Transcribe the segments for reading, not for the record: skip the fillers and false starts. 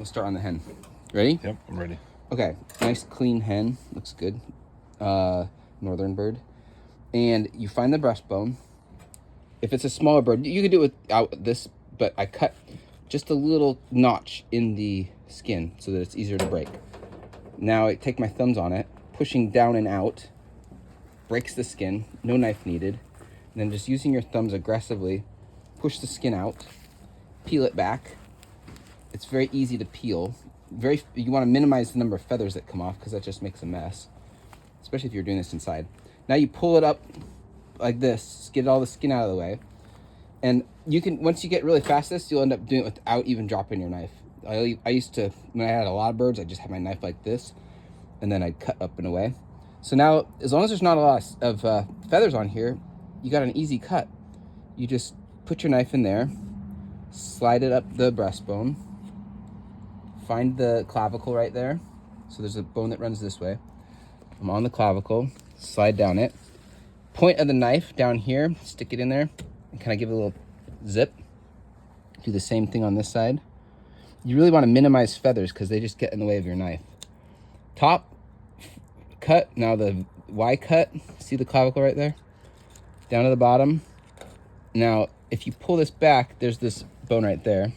We'll start on the hen. Ready? Yep, I'm ready. Okay, nice clean hen. Looks good. Northern bird. And you find the breastbone. If it's a smaller bird, you can do it without this, but I cut just a little notch in the skin so that it's easier to break. Now I take my thumbs on it, pushing down and out, breaks the skin, no knife needed. And then just using your thumbs aggressively, push the skin out, peel it back. It's very easy to peel. You want to minimize the number of feathers that come off because that just makes a mess, especially if you're doing this inside. Now you pull it up like this, get all the skin out of the way. And you can, once you get really fast at this, you'll end up doing it without even dropping your knife. I used to, when I had a lot of birds, I just had my knife like this, and then I'd cut up and away. So now, as long as there's not a lot of feathers on here, you got an easy cut. You just put your knife in there, slide it up the breastbone, find the clavicle right there. So there's a bone that runs this way. I'm on the clavicle, slide down it, point of the knife down here, stick it in there, and kind of give it a little zip. Do the same thing on this side. You really want to minimize feathers because they just get in the way of your knife. Top cut, now the Y cut, see the clavicle right there? Down to the bottom. Now, if you pull this back, there's this bone right there.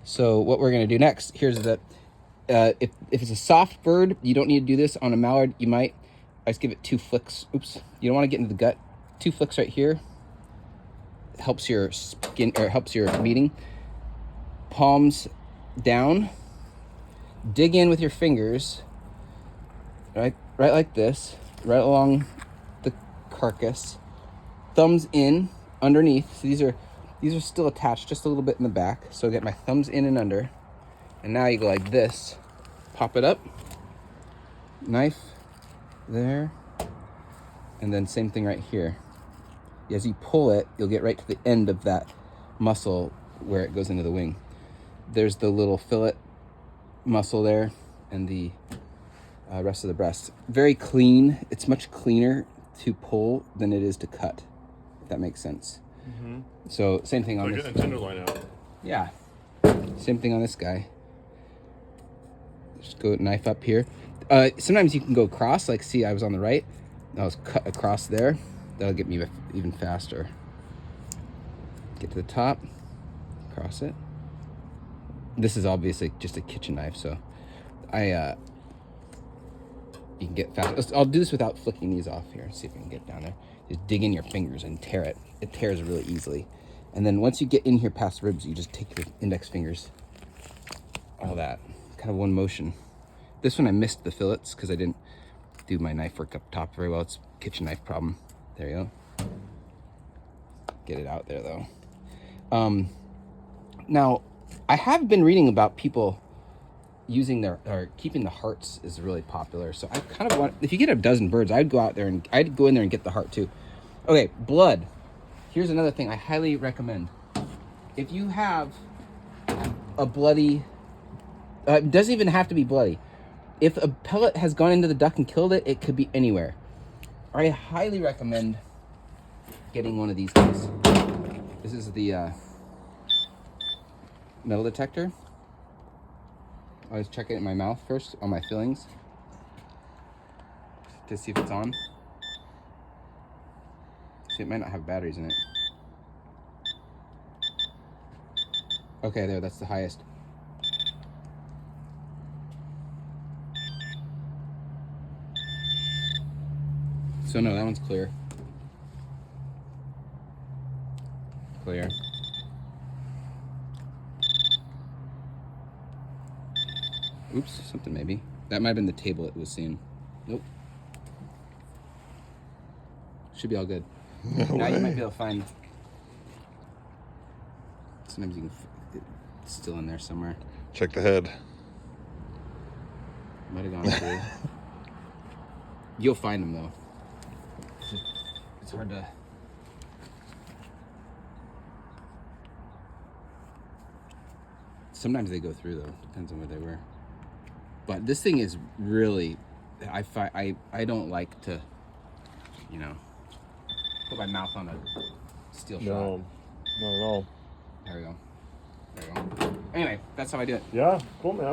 So what we're gonna do next, here's the, if it's a soft bird, you don't need to do this. On a mallard, you might. I just give it 2 flicks. Oops, you don't wanna get into the gut. 2 flicks right here. Helps your skin, or helps your meating. Palms down. Dig in with your fingers. Right like this. Right along the carcass. Thumbs in, underneath. So these are still attached just a little bit in the back. So I get my thumbs in and under. And now you go like this. Pop it up. Knife there. And then same thing right here. As you pull it, you'll get right to the end of that muscle where it goes into the wing. There's the little fillet muscle there and the rest of the breast. Very clean. It's much cleaner to pull than it is to cut, if that makes sense. Mm-hmm. So same thing on this. Getting a tenderloin out. Yeah. Same thing on this guy. Just go knife up here. Sometimes you can go across, like see I was on the right. I was cut across there. That'll get me even faster. Get to the top, cross it. This is obviously just a kitchen knife, so you can get fast. I'll do this without flicking these off here. See if we can get down there. Just dig in your fingers and tear it. It tears really easily. And then once you get in here past the ribs, you just take your index fingers, all that, kind of one motion. This one I missed the fillets because I didn't do my knife work up top very well. It's a kitchen knife problem. There you go. Get it out there though. Now, I have been reading about people using keeping the hearts is really popular. So I kind of want, if you get a dozen birds, I'd go out there and I'd go in there and get the heart too. Okay, blood. Here's another thing I highly recommend. If you have a bloody, it doesn't even have to be bloody. If a pellet has gone into the duck and killed it, it could be anywhere. I highly recommend getting one of these guys. This is the metal detector. I always check it in my mouth first on my fillings to see if it's on. See, it might not have batteries in it. Okay, there, that's the highest. So no, that one's clear. Clear. Oops, something maybe. That might have been the table it was seeing. Nope. Should be all good. Now you might be able to find. Sometimes you can. It's still in there somewhere. Check the head. Might have gone through. You'll find them though. It's hard to. Sometimes they go through though. Depends on where they were. But this thing is really, I don't like to, put my mouth on a steel shot. No, not at all. There we go. There we go. Anyway, that's how I do it. Yeah, cool, man.